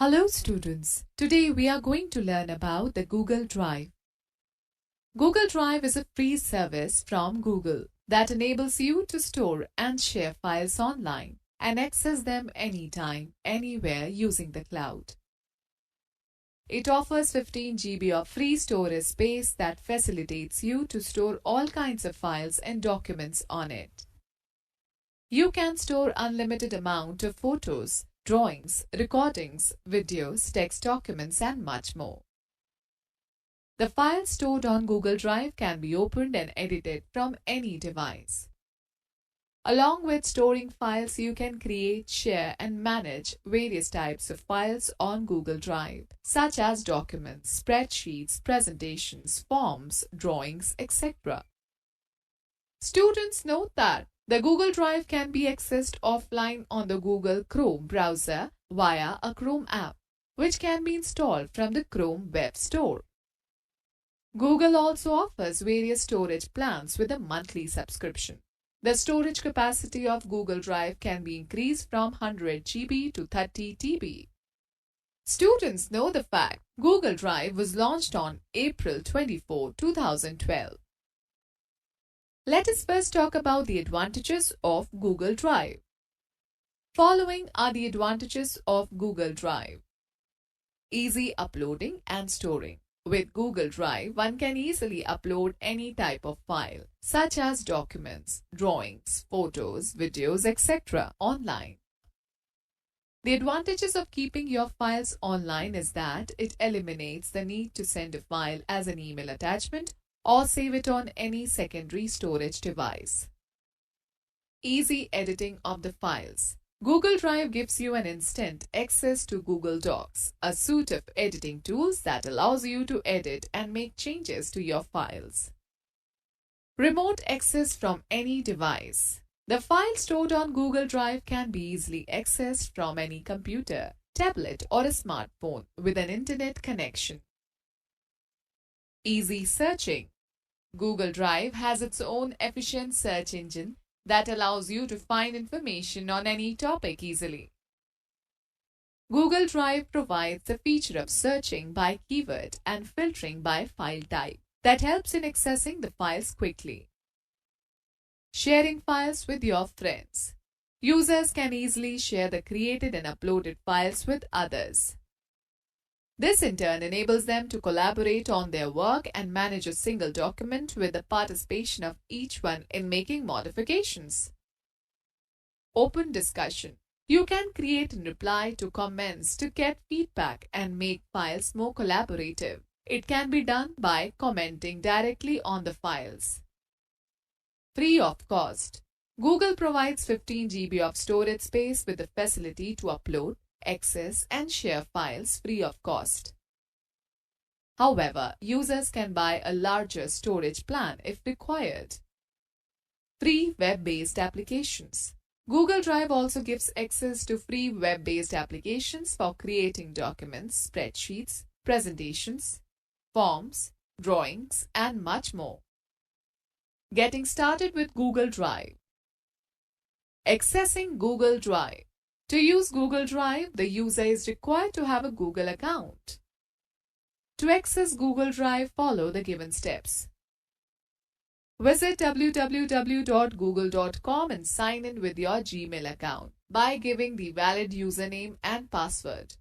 Hello students, today we are going to learn about the Google Drive. Google Drive is a free service from Google that enables you to store and share files online and access them anytime, anywhere using the cloud. It offers 15 GB of free storage space that facilitates you to store all kinds of files and documents on it. You can store unlimited amount of photos, drawings, recordings, videos, text documents, and much more. The files stored on Google Drive can be opened and edited from any device. Along with storing files, you can create, share, and manage various types of files on Google Drive, such as documents, spreadsheets, presentations, forms, drawings, etc. Students note that the Google Drive can be accessed offline on the Google Chrome browser via a Chrome app, which can be installed from the Chrome Web Store. Google also offers various storage plans with a monthly subscription. The storage capacity of Google Drive can be increased from 100 GB to 30 TB. Students know the fact Google Drive was launched on April 24, 2012. Let us first talk about the advantages of Google Drive. Following are the advantages of Google Drive. Easy uploading and storing. With Google Drive, one can easily upload any type of file, such as documents, drawings, photos, videos, etc. online. The advantages of keeping your files online is that it eliminates the need to send a file as an email attachment or save it on any secondary storage device. Easy editing of the files. Google Drive gives you an instant access to Google Docs, a suite of editing tools that allows you to edit and make changes to your files. Remote access from any device. The files stored on Google Drive can be easily accessed from any computer, tablet, or a smartphone with an internet connection. Easy searching. Google Drive has its own efficient search engine that allows you to find information on any topic easily. Google Drive provides the feature of searching by keyword and filtering by file type that helps in accessing the files quickly. Sharing files with your friends. Users can easily share the created and uploaded files with others. This in turn enables them to collaborate on their work and manage a single document with the participation of each one in making modifications. Open discussion. You can create and reply to comments to get feedback and make files more collaborative. It can be done by commenting directly on the files. Free of cost. Google provides 15 GB of storage space with the facility to upload, access, and share files free of cost. However, users can buy a larger storage plan if required. Free web-based applications. Google Drive also gives access to free web-based applications for creating documents, spreadsheets, presentations, forms, drawings, and much more. Getting started with Google Drive. Accessing Google Drive. To use Google Drive, the user is required to have a Google account. To access Google Drive, follow the given steps. Visit www.google.com and sign in with your Gmail account by giving the valid username and password.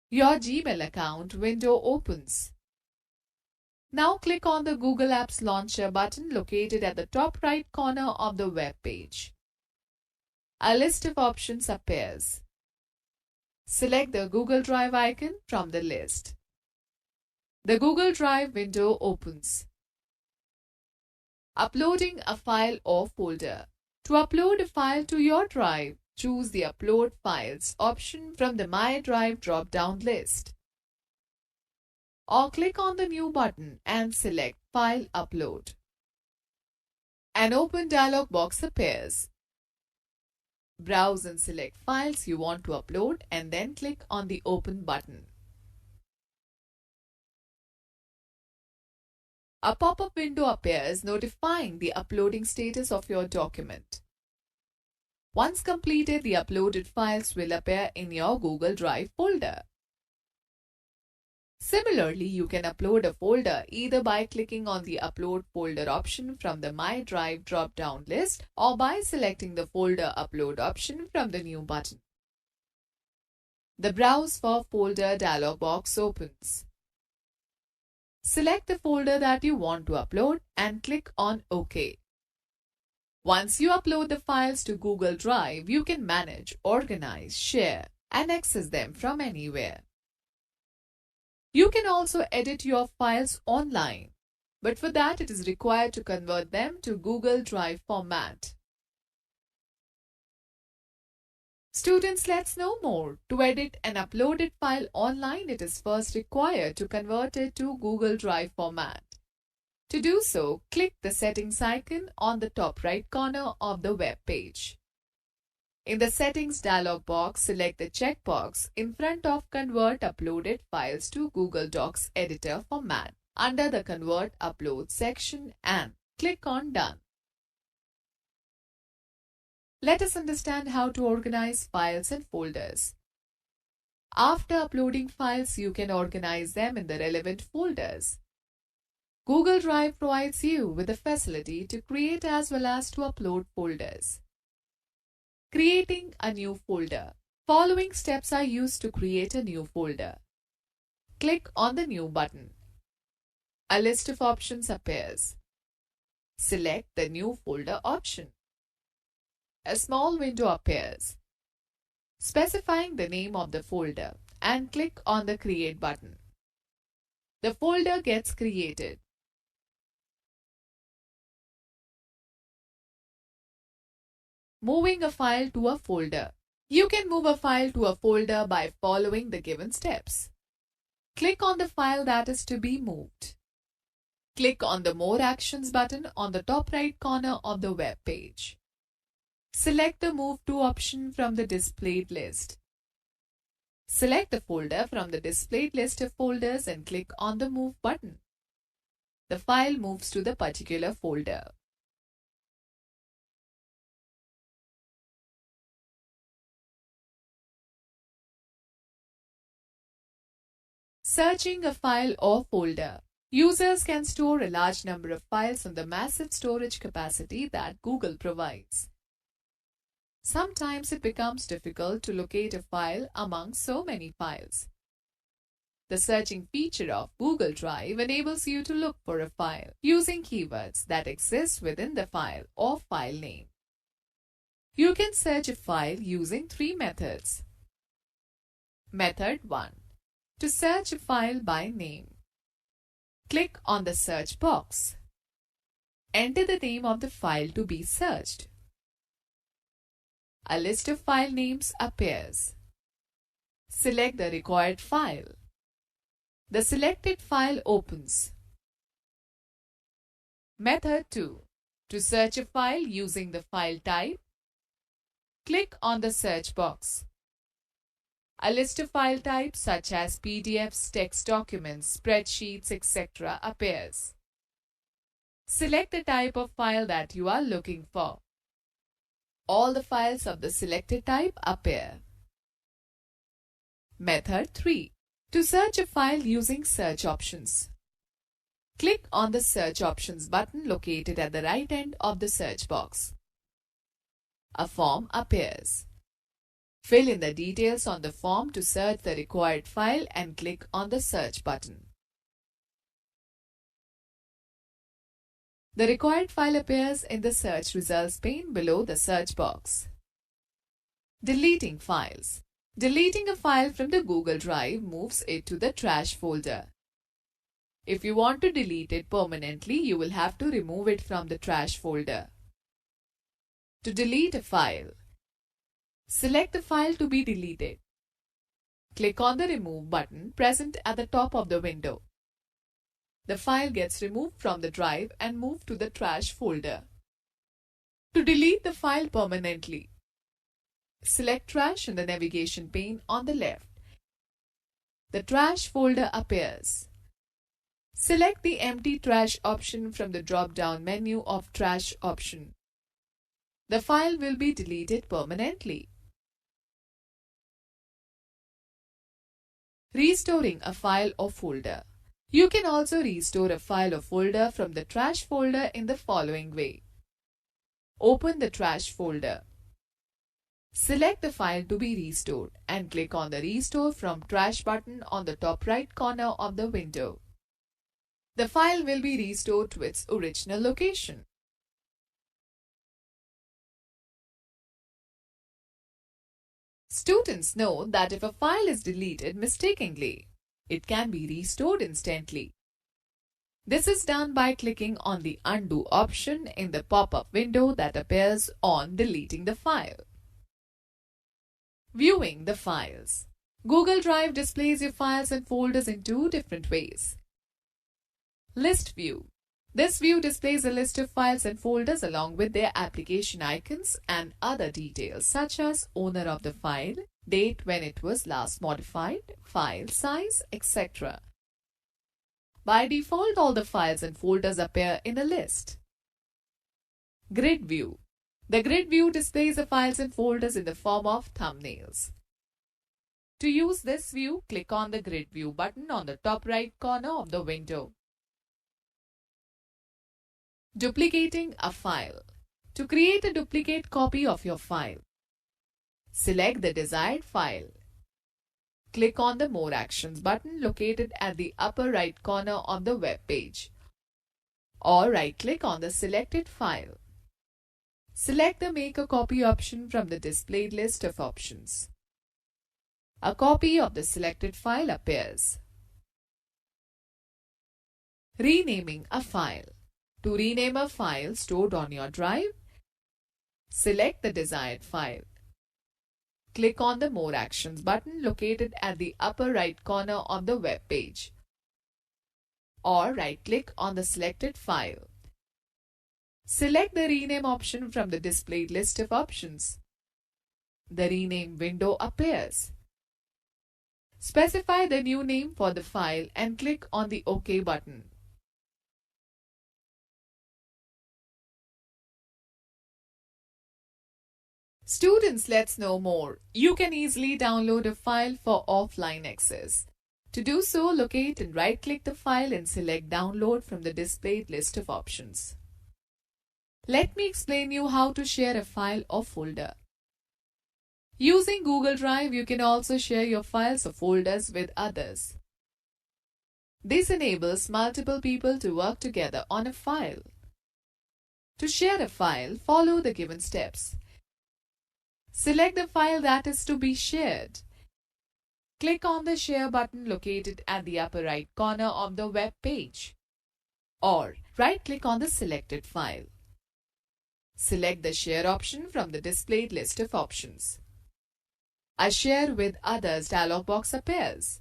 Your Gmail account window opens. Now click on the Google Apps Launcher button located at the top right corner of the web page. A list of options appears. Select the Google Drive icon from the list. The Google Drive window opens. Uploading a file or folder. To upload a file to your drive, choose the Upload Files option from the My Drive drop-down list. Or click on the New button and select File Upload. An open dialog box appears. Browse and select files you want to upload and then click on the Open button. A pop-up window appears notifying the uploading status of your document. Once completed, the uploaded files will appear in your Google Drive folder. Similarly, you can upload a folder either by clicking on the Upload Folder option from the My Drive drop-down list or by selecting the Folder Upload option from the New button. The Browse for Folder dialog box opens. Select the folder that you want to upload and click on OK. Once you upload the files to Google Drive, you can manage, organize, share, and access them from anywhere. You can also edit your files online, but for that it is required to convert them to Google Drive format. Students, let's know more. To edit an uploaded file online, it is first required to convert it to Google Drive format. To do so, click the settings icon on the top right corner of the web page. In the Settings dialog box, select the checkbox in front of Convert Uploaded Files to Google Docs Editor format under the Convert Upload section and click on Done. Let us understand how to organize files and folders. After uploading files, you can organize them in the relevant folders. Google Drive provides you with the facility to create as well as to upload folders. Creating a new folder. Following steps are used to create a new folder. Click on the New button. A list of options appears. Select the New Folder option. A small window appears, specifying the name of the folder, and click on the Create button. The folder gets created. Moving a file to a folder. You can move a file to a folder by following the given steps. Click on the file that is to be moved. Click on the More Actions button on the top right corner of the web page. Select the Move To option from the displayed list. Select the folder from the displayed list of folders and click on the Move button. The file moves to the particular folder. Searching a file or folder. Users can store a large number of files on the massive storage capacity that Google provides. Sometimes it becomes difficult to locate a file among so many files. The searching feature of Google Drive enables you to look for a file using keywords that exist within the file or file name. You can search a file using three methods. Method 1. To search a file by name. Click on the search box. Enter the name of the file to be searched. A list of file names appears. Select the required file. The selected file opens. Method 2. To search a file using the file type, click on the search box. A list of file types such as PDFs, text documents, spreadsheets, etc. appears. Select the type of file that you are looking for. All the files of the selected type appear. Method 3. To search a file using search options. Click on the Search Options button located at the right end of the search box. A form appears. Fill in the details on the form to search the required file and click on the Search button. The required file appears in the search results pane below the search box. Deleting files. Deleting a file from the Google Drive moves it to the trash folder. If you want to delete it permanently, you will have to remove it from the trash folder. To delete a file, select the file to be deleted. Click on the Remove button present at the top of the window. The file gets removed from the drive and moved to the trash folder. To delete the file permanently, select Trash in the navigation pane on the left. The trash folder appears. Select the Empty Trash option from the drop-down menu of Trash option. the file will be deleted permanently. Restoring a file or folder. You can also restore a file or folder from the trash folder in the following way. Open the trash folder. Select the file to be restored and click on the Restore from Trash button on the top right corner of the window. The file will be restored to its original location. Students know that if a file is deleted mistakenly, it can be restored instantly. This is done by clicking on the Undo option in the pop-up window that appears on deleting the file. Viewing the files. Google Drive displays your files and folders in two different ways. List view. This view displays a list of files and folders along with their application icons and other details such as owner of the file, date when it was last modified, file size, etc. By default, all the files and folders appear in a list. Grid view. The grid view displays the files and folders in the form of thumbnails. To use this view, click on the Grid View button on the top right corner of the window. Duplicating a file. To create a duplicate copy of your file, select the desired file. Click on the More Actions button located at the upper right corner of the web page, or right-click on the selected file. Select the Make a Copy option from the displayed list of options. A copy of the selected file appears. Renaming a file. To rename a file stored on your drive, select the desired file. Click on the More Actions button located at the upper right corner of the web page, or right-click on the selected file. Select the Rename option from the displayed list of options. The Rename window appears. Specify the new name for the file and click on the OK button. Students, let's know more. You can easily download a file for offline access. To do so, locate and right-click the file and select Download from the displayed list of options. Let me explain you how to share a file or folder. Using Google Drive, you can also share your files or folders with others. This enables multiple people to work together on a file. To share a file, follow the given steps. Select the file that is to be shared. Click on the Share button located at the upper right corner of the web page, or right-click on the selected file. Select the Share option from the displayed list of options. A Share with Others dialog box appears.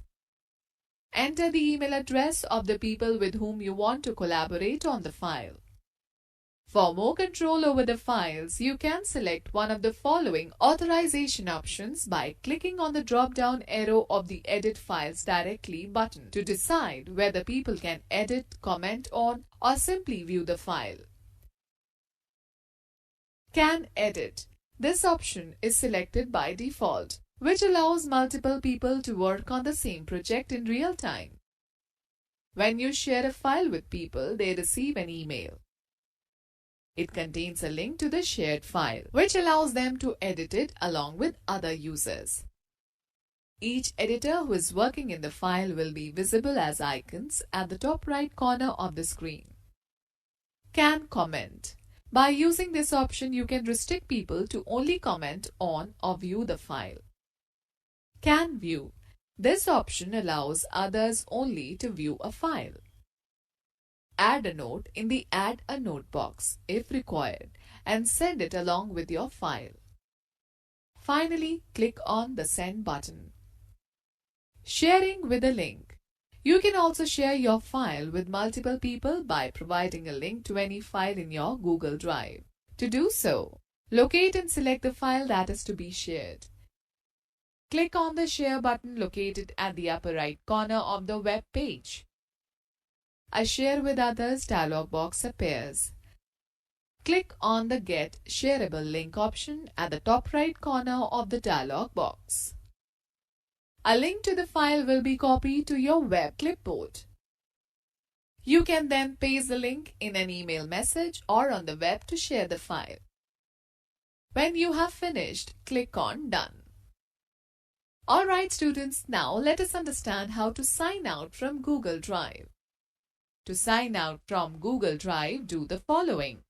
Enter the email address of the people with whom you want to collaborate on the file. For more control over the files, you can select one of the following authorization options by clicking on the drop-down arrow of the Edit Files Directly button to decide whether people can edit, comment on, or simply view the file. Can Edit. This option is selected by default, which allows multiple people to work on the same project in real time. When you share a file with people, they receive an email. It contains a link to the shared file, which allows them to edit it along with other users. Each editor who is working in the file will be visible as icons at the top right corner of the screen. Can Comment. By using this option, you can restrict people to only comment on or view the file. Can View. This option allows others only to view a file. Add a note in the Add a Note box if required and send it along with your file. Finally, click on the Send button. Sharing with a link. You can also share your file with multiple people by providing a link to any file in your Google Drive. To do so, locate and select the file that is to be shared. Click on the Share button located at the upper right corner of the web page. A Share with Others dialog box appears. Click on the Get Shareable Link option at the top right corner of the dialog box. A link to the file will be copied to your web clipboard. You can then paste the link in an email message or on the web to share the file. When you have finished, click on Done. Alright students, now let us understand how to sign out from Google Drive. To sign out from Google Drive, do the following.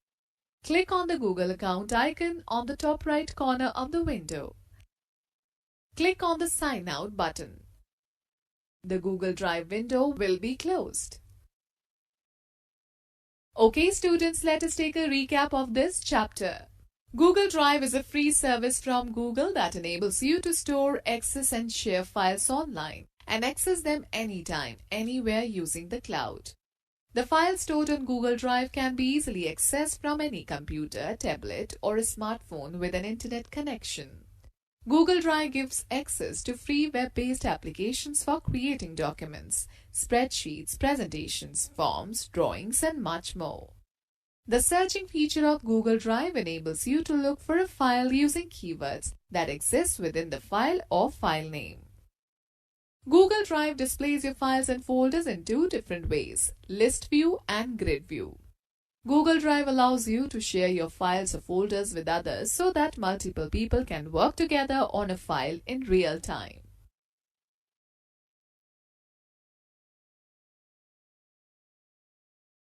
Click on the Google account icon on the top right corner of the window. Click on the Sign Out button. The Google Drive window will be closed. Okay students, let us take a recap of this chapter. Google Drive is a free service from Google that enables you to store, access and share files online and access them anytime, anywhere using the cloud. The files stored on Google Drive can be easily accessed from any computer, tablet or a smartphone with an internet connection. Google Drive gives access to free web-based applications for creating documents, spreadsheets, presentations, forms, drawings and much more. The searching feature of Google Drive enables you to look for a file using keywords that exist within the file or file name. Google Drive displays your files and folders in two different ways, list view and grid view. Google Drive allows you to share your files or folders with others so that multiple people can work together on a file in real time.